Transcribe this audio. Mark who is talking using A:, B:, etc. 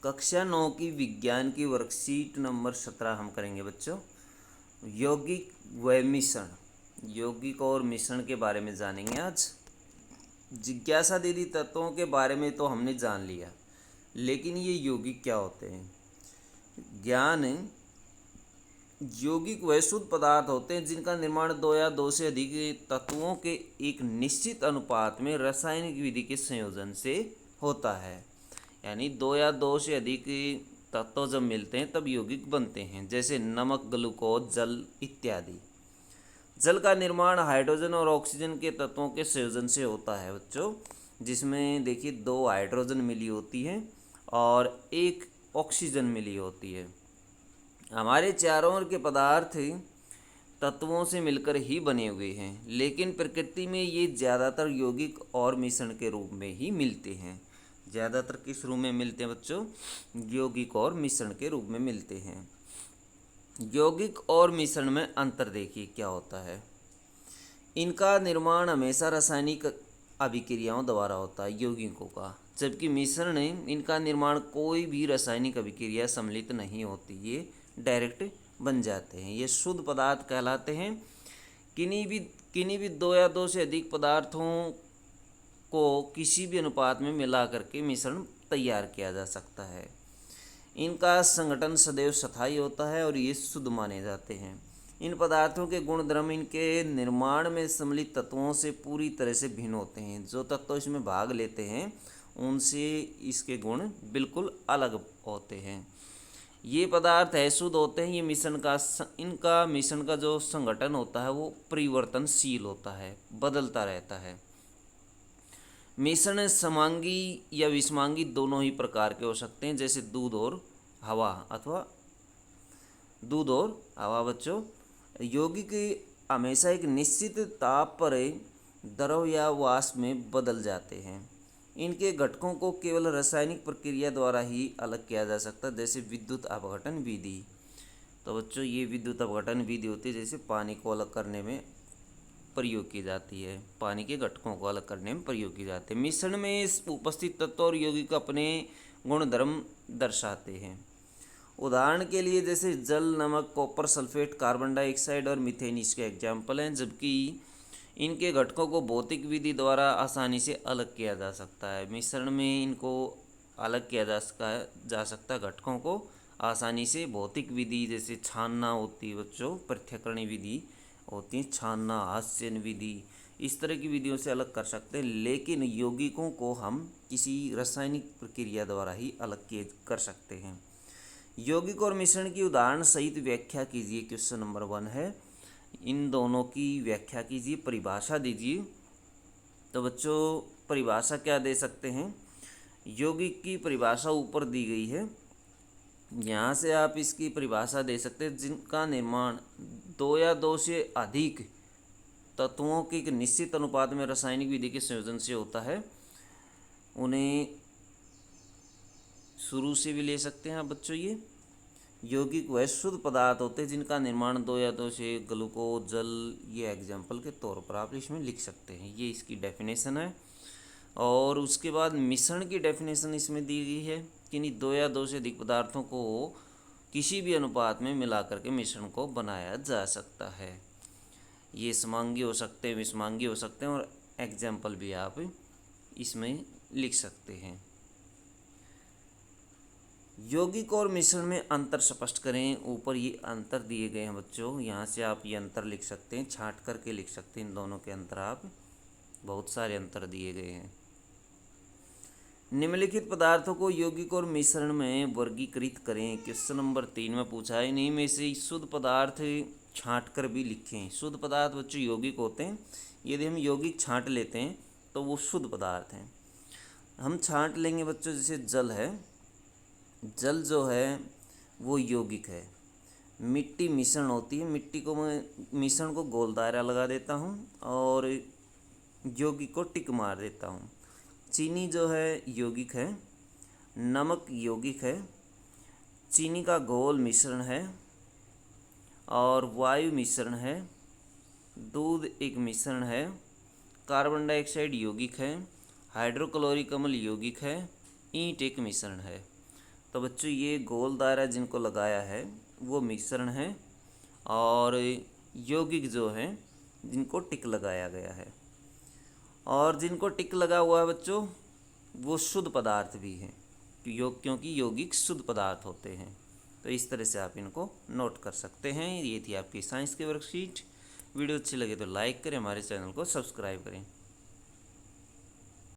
A: कक्षा 9 की विज्ञान की वर्कशीट नंबर 17 हम करेंगे बच्चों। यौगिक व मिश्रण, यौगिक और मिश्रण के बारे में जानेंगे आज। जिज्ञासा दीदी तत्वों के बारे में तो हमने जान लिया, लेकिन ये यौगिक क्या होते हैं? ज्ञान यौगिक वह शुद्ध पदार्थ होते हैं जिनका निर्माण दो या दो से अधिक तत्वों के एक निश्चित अनुपात में रासायनिक विधि के संयोजन से होता है। यानी दो या दो से अधिक तत्व जब मिलते हैं तब यौगिक बनते हैं, जैसे नमक, ग्लूकोज, जल इत्यादि। जल का निर्माण हाइड्रोजन और ऑक्सीजन के तत्वों के संयोजन से होता है बच्चों, जिसमें देखिए दो हाइड्रोजन मिली होती है और एक ऑक्सीजन मिली होती है। हमारे चारों ओर के पदार्थ तत्वों से मिलकर ही बने हुए हैं, लेकिन प्रकृति में ये ज़्यादातर यौगिक और मिश्रण के रूप में ही मिलते हैं। ज़्यादातर किस रूप में मिलते हैं बच्चों? यौगिक और मिश्रण के रूप में मिलते हैं। यौगिक और मिश्रण में अंतर देखिए क्या होता है। इनका निर्माण हमेशा रासायनिक अभिक्रियाओं द्वारा होता है यौगिकों का, जबकि मिश्रण इनका निर्माण कोई भी रासायनिक अभिक्रिया सम्मिलित नहीं होती, ये डायरेक्ट बन जाते हैं। ये शुद्ध पदार्थ कहलाते हैं। किन्हीं भी दो या दो से अधिक पदार्थों को किसी भी अनुपात में मिला करके मिश्रण तैयार किया जा सकता है। इनका संगठन सदैव स्थायी होता है और ये शुद्ध माने जाते हैं। इन पदार्थों के गुण धर्म इनके निर्माण में सम्मिलित तत्वों से पूरी तरह से भिन्न होते हैं। जो तत्व इसमें भाग लेते हैं उनसे इसके गुण बिल्कुल अलग होते हैं। ये पदार्थ है शुद्ध होते हैं। ये इनका मिश्रण का जो संगठन होता है वो परिवर्तनशील होता है, बदलता रहता है। मिश्रण समांगी या विषमांगी दोनों ही प्रकार के हो सकते हैं, जैसे दूध और हवा अथवा दूध और हवा बच्चों। यौगिक हमेशा एक निश्चित ताप पर द्रव या वाष्प में बदल जाते हैं। इनके घटकों को केवल रासायनिक प्रक्रिया द्वारा ही अलग किया जा सकता है, जैसे विद्युत अपघटन विधि। तो बच्चों ये विद्युत अपघटन विधि होती है, जैसे पानी को अलग करने में प्रयोग की जाती है, पानी के घटकों को अलग करने में प्रयोग की जाती है। मिश्रण में उपस्थित तत्व और यौगिक अपने गुणधर्म दर्शाते हैं। उदाहरण के लिए जैसे जल, नमक, कॉपर सल्फेट, कार्बन डाइऑक्साइड और मीथेन इसके एग्जाम्पल हैं, जबकि इनके घटकों को भौतिक विधि द्वारा आसानी से अलग किया जा सकता है। मिश्रण में इनको अलग किया जा सकता है घटकों को आसानी से भौतिक विधि, जैसे छानना होती है बच्चों, पृथक्करण विधि होती है, छानना, हास्यन विधि, इस तरह की विधियों से अलग कर सकते हैं। लेकिन यौगिकों को हम किसी रासायनिक प्रक्रिया द्वारा ही अलग कर सकते हैं। यौगिक और मिश्रण की उदाहरण सहित व्याख्या कीजिए। क्वेश्चन नंबर 1 है, इन दोनों की व्याख्या कीजिए, परिभाषा दीजिए। तो बच्चों परिभाषा क्या दे सकते हैं? यौगिक की परिभाषा ऊपर दी गई है, यहाँ से आप इसकी परिभाषा दे सकते हैं। जिनका निर्माण दो या दो से अधिक तत्वों के एक निश्चित अनुपात में रासायनिक विधि के संयोजन से होता है, उन्हें शुरू से भी ले सकते हैं आप बच्चों। ये यौगिक वह शुद्ध पदार्थ होते हैं जिनका निर्माण दो या दो से ग्लूकोज, जल, ये एग्जाम्पल के तौर पर आप इसमें लिख सकते हैं। ये इसकी डेफिनेशन है। और उसके बाद मिश्रण की डेफिनेशन इसमें दी गई है कि नहीं, दो या दो से अधिक पदार्थों को किसी भी अनुपात में मिला करके मिश्रण को बनाया जा सकता है। ये समांगी हो सकते हैं, विषमांगी हो सकते हैं, और एग्जाम्पल भी आप इसमें लिख सकते हैं। यौगिक और मिश्रण में अंतर स्पष्ट करें। ऊपर ये अंतर दिए गए हैं बच्चों, यहाँ से आप ये अंतर लिख सकते हैं, छांट करके लिख सकते हैं। इन दोनों के अंतर आप बहुत सारे अंतर दिए गए हैं। निम्नलिखित पदार्थों को यौगिक और मिश्रण में वर्गीकृत करें। क्वेश्चन नंबर 3 में पूछा है, इन्हीं में से शुद्ध पदार्थ छांट कर भी लिखें। शुद्ध पदार्थ बच्चों यौगिक होते हैं। यदि हम यौगिक छांट लेते हैं तो वो शुद्ध पदार्थ हैं। हम छांट लेंगे बच्चों, जैसे जल है, जल जो है वो यौगिक है। मिट्टी मिश्रण होती है, मिट्टी को मैं मिश्रण को गोल दायरा लगा देता हूँ और यौगिक को टिक मार देता हूँ। चीनी जो है यौगिक है, नमक यौगिक है, चीनी का घोल मिश्रण है और वायु मिश्रण है, दूध एक मिश्रण है, कार्बन डाइऑक्साइड यौगिक है, हाइड्रोक्लोरिक अम्ल यौगिक है, ईंट एक मिश्रण है। तो बच्चों ये गोल दायरा जिनको लगाया है वो मिश्रण है, और यौगिक जो हैं जिनको टिक लगाया गया है। और जिनको टिक लगा हुआ है बच्चों वो शुद्ध पदार्थ भी हैं, क्योंकि यौगिक शुद्ध पदार्थ होते हैं। तो इस तरह से आप इनको नोट कर सकते हैं। ये थी आपकी साइंस की वर्कशीट। वीडियो अच्छी लगे तो लाइक करें, हमारे चैनल को सब्सक्राइब करें।